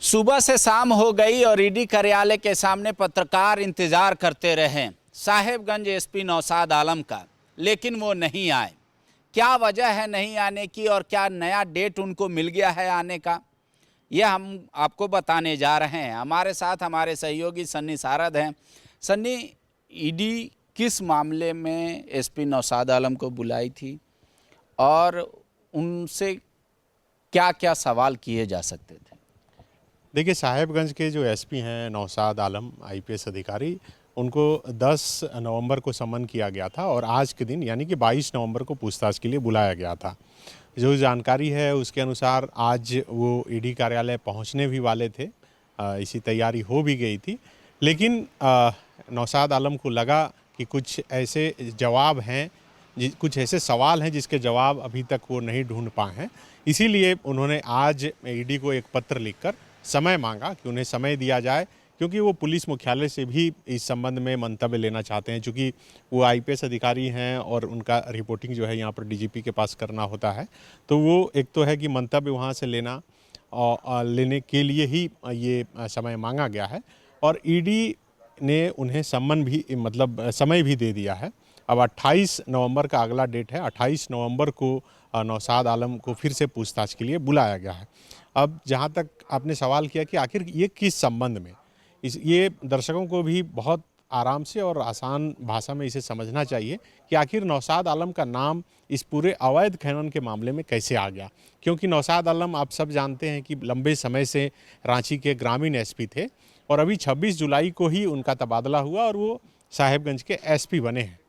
सुबह से शाम हो गई और ईडी कार्यालय के सामने पत्रकार इंतजार करते रहे साहेबगंज एसपी नौशाद आलम का, लेकिन वो नहीं आए। क्या वजह है नहीं आने की और क्या नया डेट उनको मिल गया है आने का, यह हम आपको बताने जा रहे हैं। हमारे साथ हमारे सहयोगी सन्नी सारद हैं। सन्नी, ईडी किस मामले में एसपी नौशाद आलम को बुलाई थी और उनसे क्या क्या सवाल किए जा सकते थे? देखिए, साहेबगंज के जो एसपी हैं नौशाद आलम आईपीएस अधिकारी, उनको 10 नवंबर को समन किया गया था और आज के दिन यानी कि 22 नवंबर को पूछताछ के लिए बुलाया गया था। जो जानकारी है उसके अनुसार आज वो ईडी कार्यालय पहुंचने भी वाले थे, इसी तैयारी हो भी गई थी। लेकिन नौशाद आलम को लगा कि कुछ ऐसे जवाब हैं, कुछ ऐसे सवाल हैं जिसके जवाब अभी तक वो नहीं ढूंढ पाए हैं। इसीलिए उन्होंने आज ईडी को एक पत्र लिखकर समय मांगा कि उन्हें समय दिया जाए, क्योंकि वो पुलिस मुख्यालय से भी इस संबंध में मंतव्य लेना चाहते हैं। चूँकि वो आईपीएस अधिकारी हैं और उनका रिपोर्टिंग जो है यहाँ पर डीजीपी के पास करना होता है, तो वो एक तो है कि मंतव्य वहाँ से लेने के लिए ही ये समय मांगा गया है। और ईडी ने उन्हें सम्मन भी समय भी दे दिया है। अब 28 नवंबर का अगला डेट है। 28 नवंबर को नौशाद आलम को फिर से पूछताछ के लिए बुलाया गया है। अब जहाँ तक आपने सवाल किया कि आखिर ये किस संबंध में, ये दर्शकों को भी बहुत आराम से और आसान भाषा में इसे समझना चाहिए कि आखिर नौशाद आलम का नाम इस पूरे अवैध खनन के मामले में कैसे आ गया। क्योंकि नौशाद आलम आप सब जानते हैं कि लंबे समय से रांची के ग्रामीण एसपी थे और अभी 26 जुलाई को ही उनका तबादला हुआ और वो साहेबगंज के एसपी बने हैं।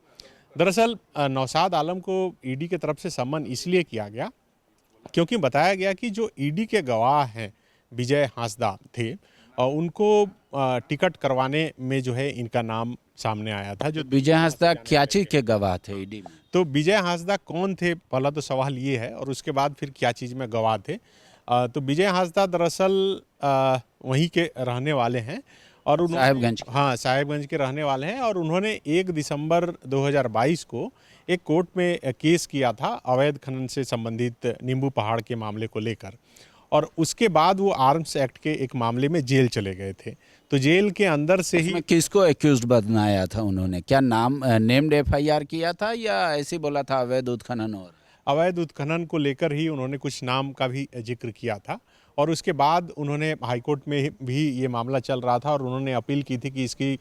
दरअसल नौशाद आलम को ईडी की तरफ से सम्मन इसलिए किया गया क्योंकि बताया गया कि जो ईडी के गवाह हैं विजय हांसदा थे और उनको टिकट करवाने में जो है इनका नाम सामने आया था। जो विजय हांसदा क्या चीज के गवाह थे ईडी में? तो विजय हांसदा कौन थे, पहला तो सवाल ये है, और उसके बाद फिर क्या चीज़ में गवाह थे। तो विजय हांसदा दरअसल वहीं के रहने वाले हैं और साहेबगंज के। हाँ, साहेबगंज के रहने वाले हैं और उन्होंने 1 दिसंबर 2022 को एक कोर्ट में केस किया था अवैध खनन से संबंधित नींबू पहाड़ के मामले को लेकर, और उसके बाद वो आर्म्स एक्ट के एक मामले में जेल चले गए थे। तो जेल के अंदर से ही किसको एक्यूज्ड बनाया था उन्होंने? क्या नेम्ड एफआईआर किया था या ऐसे बोला था अवैध उत्खनन? और अवैध उत्खनन को लेकर ही उन्होंने कुछ नाम का भी जिक्र किया था और उसके बाद उन्होंने हाईकोर्ट में भी ये मामला चल रहा था और उन्होंने अपील की थी कि इसकी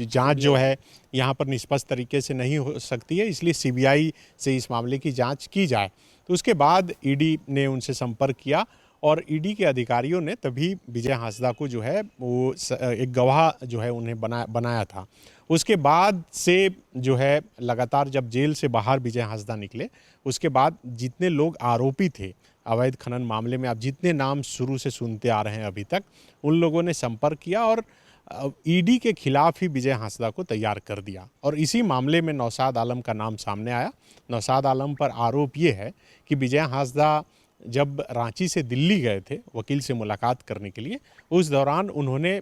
जांच जो है यहाँ पर निष्पक्ष तरीके से नहीं हो सकती है, इसलिए सीबीआई से इस मामले की जांच की जाए। तो उसके बाद ईडी ने उनसे संपर्क किया और ईडी के अधिकारियों ने तभी विजय हांसदा को जो है वो एक गवाह जो है उन्हें बनाया था। उसके बाद से जो है लगातार जब जेल से बाहर विजय हांसदा निकले, उसके बाद जितने लोग आरोपी थे अवैध खनन मामले में, आप जितने नाम शुरू से सुनते आ रहे हैं अभी तक, उन लोगों ने संपर्क किया और ईडी के खिलाफ ही विजय हांसदा को तैयार कर दिया। और इसी मामले में नौशाद आलम का नाम सामने आया। नौशाद आलम पर आरोप ये है कि विजय हांसदा जब रांची से दिल्ली गए थे वकील से मुलाकात करने के लिए, उस दौरान उन्होंने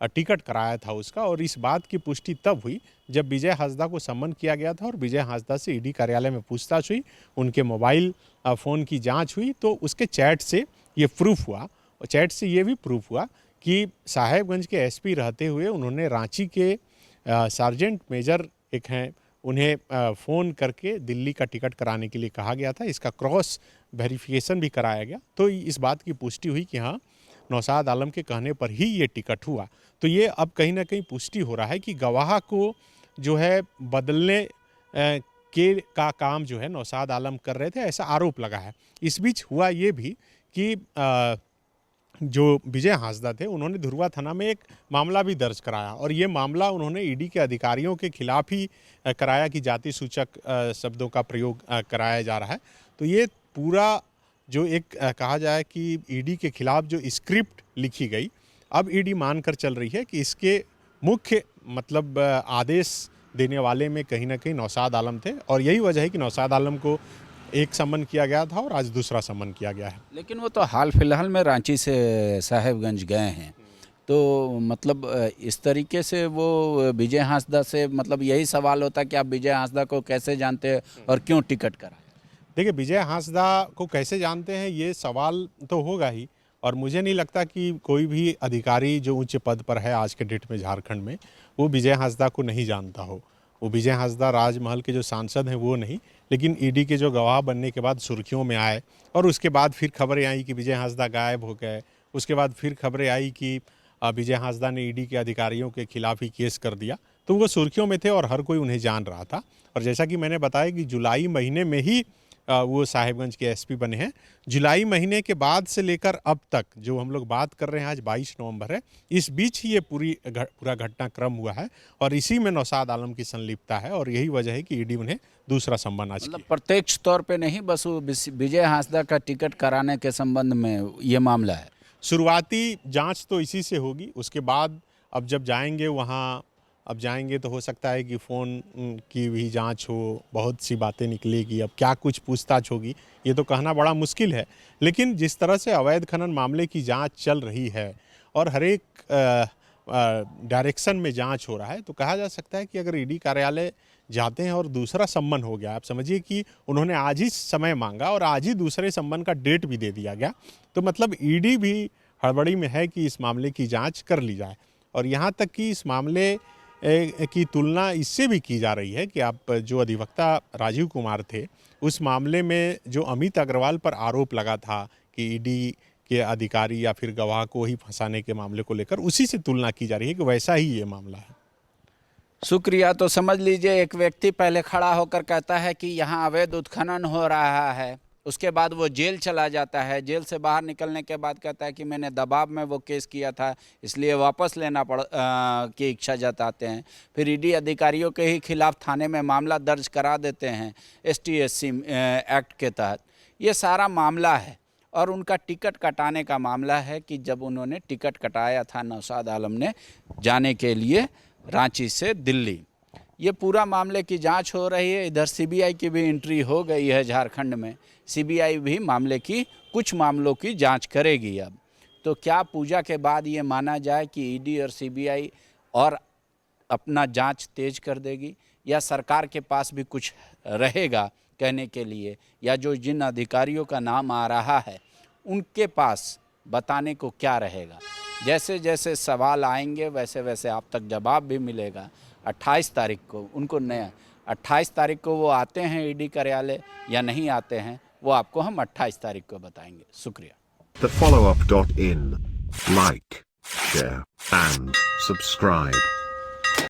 टिकट कराया था उसका, और इस बात की पुष्टि तब हुई जब विजय हांसदा को सम्मन किया गया था और विजय हांसदा से ईडी कार्यालय में पूछताछ हुई, उनके मोबाइल फ़ोन की जांच हुई, तो उसके चैट से ये प्रूफ हुआ, और चैट से ये भी प्रूफ हुआ कि साहेबगंज के एसपी रहते हुए उन्होंने रांची के सार्जेंट मेजर एक हैं, उन्हें फ़ोन करके दिल्ली का टिकट कराने के लिए कहा गया था। इसका क्रॉस वेरिफिकेशन भी कराया गया, तो इस बात की पुष्टि हुई कि हाँ, नौशाद आलम के कहने पर ही ये टिकट हुआ। तो ये अब कहीं ना कहीं पुष्टि हो रहा है कि गवाह को जो है बदलने के का काम जो है नौशाद आलम कर रहे थे, ऐसा आरोप लगा है। इस बीच हुआ ये भी कि जो विजय हांसदा थे उन्होंने धुरवा थाना में एक मामला भी दर्ज कराया और ये मामला उन्होंने ईडी के अधिकारियों के खिलाफ ही कराया कि जाति सूचक शब्दों का प्रयोग कराया जा रहा है। तो ये पूरा जो एक कहा जाए कि ईडी के खिलाफ जो स्क्रिप्ट लिखी गई, अब ईडी मानकर चल रही है कि इसके मुख्य आदेश देने वाले में कहीं ना कहीं नौशाद आलम थे, और यही वजह है कि नौशाद आलम को एक सम्मन किया गया था और आज दूसरा सम्मन किया गया है। लेकिन वो तो हाल फिलहाल में रांची से साहेबगंज गए हैं, तो इस तरीके से वो विजय हांसदा से यही सवाल होता कि आप विजय हांसदा को कैसे जानते हैं और क्यों टिकट करा? देखिए, विजय हांसदा को कैसे जानते हैं ये सवाल तो होगा ही, और मुझे नहीं लगता कि कोई भी अधिकारी जो उच्च पद पर है आज के डेट में झारखंड में, वो विजय हांसदा को नहीं जानता हो। वो विजय हांसदा राजमहल के जो सांसद हैं वो नहीं, लेकिन ईडी के जो गवाह बनने के बाद सुर्खियों में आए, और उसके बाद फिर खबरें आई कि विजय हांसदा गायब हो गए। उसके बाद फिर खबरें आई कि विजय हांसदा ने ईडी के अधिकारियों के खिलाफ ही केस कर दिया, तो वो सुर्खियों में थे और हर कोई उन्हें जान रहा था। और जैसा कि मैंने बताया कि जुलाई महीने में ही वो साहिबगंज के एसपी बने हैं। जुलाई महीने के बाद से लेकर अब तक जो हम लोग बात कर रहे हैं, आज 22 नवंबर है, इस बीच ही ये पूरा घटनाक्रम हुआ है और इसी में नौशाद आलम की संलिप्तता है और यही वजह है कि ईडी उन्हें दूसरा सम्मान आज मतलब प्रत्यक्ष तौर पे नहीं, बस वो विजय हांसदा का टिकट कराने के संबंध में ये मामला है। शुरुआती जांच तो इसी से होगी, उसके बाद अब जब जाएंगे वहाँ, अब जाएंगे तो हो सकता है कि फ़ोन की भी जांच हो, बहुत सी बातें निकलेगी, अब क्या कुछ पूछताछ होगी ये तो कहना बड़ा मुश्किल है। लेकिन जिस तरह से अवैध खनन मामले की जांच चल रही है और हर एक डायरेक्शन में जांच हो रहा है, तो कहा जा सकता है कि अगर ईडी कार्यालय जाते हैं और दूसरा सम्मन हो गया, आप समझिए कि उन्होंने आज ही समय मांगा और आज ही दूसरे सम्मन का डेट भी दे दिया गया, तो मतलब ईडी भी हड़बड़ी में है कि इस मामले की जांच कर ली जाए। और यहाँ तक कि इस मामले की तुलना इससे भी की जा रही है कि आप जो अधिवक्ता राजीव कुमार थे, उस मामले में जो अमित अग्रवाल पर आरोप लगा था कि ईडी के अधिकारी या फिर गवाह को ही फंसाने के मामले को लेकर, उसी से तुलना की जा रही है कि वैसा ही ये मामला है। शुक्रिया। तो समझ लीजिए एक व्यक्ति पहले खड़ा होकर कहता है कि यहाँ अवैध उत्खनन हो रहा है, उसके बाद वो जेल चला जाता है, जेल से बाहर निकलने के बाद कहता है कि मैंने दबाव में वो केस किया था इसलिए वापस लेना की इच्छा जताते हैं। फिर ईडी अधिकारियों के ही खिलाफ थाने में मामला दर्ज करा देते हैं ST/SC एक्ट के तहत। ये सारा मामला है और उनका टिकट कटाने का मामला है कि जब उन्होंने टिकट कटाया था नौशाद आलम ने जाने के लिए रांची से दिल्ली। ये पूरा मामले की जांच हो रही है। इधर CBI की भी एंट्री हो गई है झारखंड में। CBI भी मामले की कुछ मामलों की जांच करेगी। अब तो क्या पूजा के बाद ये माना जाए कि ईडी और CBI और अपना जांच तेज कर देगी, या सरकार के पास भी कुछ रहेगा कहने के लिए, या जो जिन अधिकारियों का नाम आ रहा है उनके पास बताने को क्या रहेगा? जैसे जैसे सवाल आएंगे वैसे वैसे आप तक जवाब भी मिलेगा। 28 तारीख को उनको नया 28 तारीख को वो आते हैं ईडी कार्यालय या नहीं आते हैं, वो आपको हम 28 तारीख को बताएंगे। शुक्रिया। TheFollowUp.in. Like, share, and subscribe.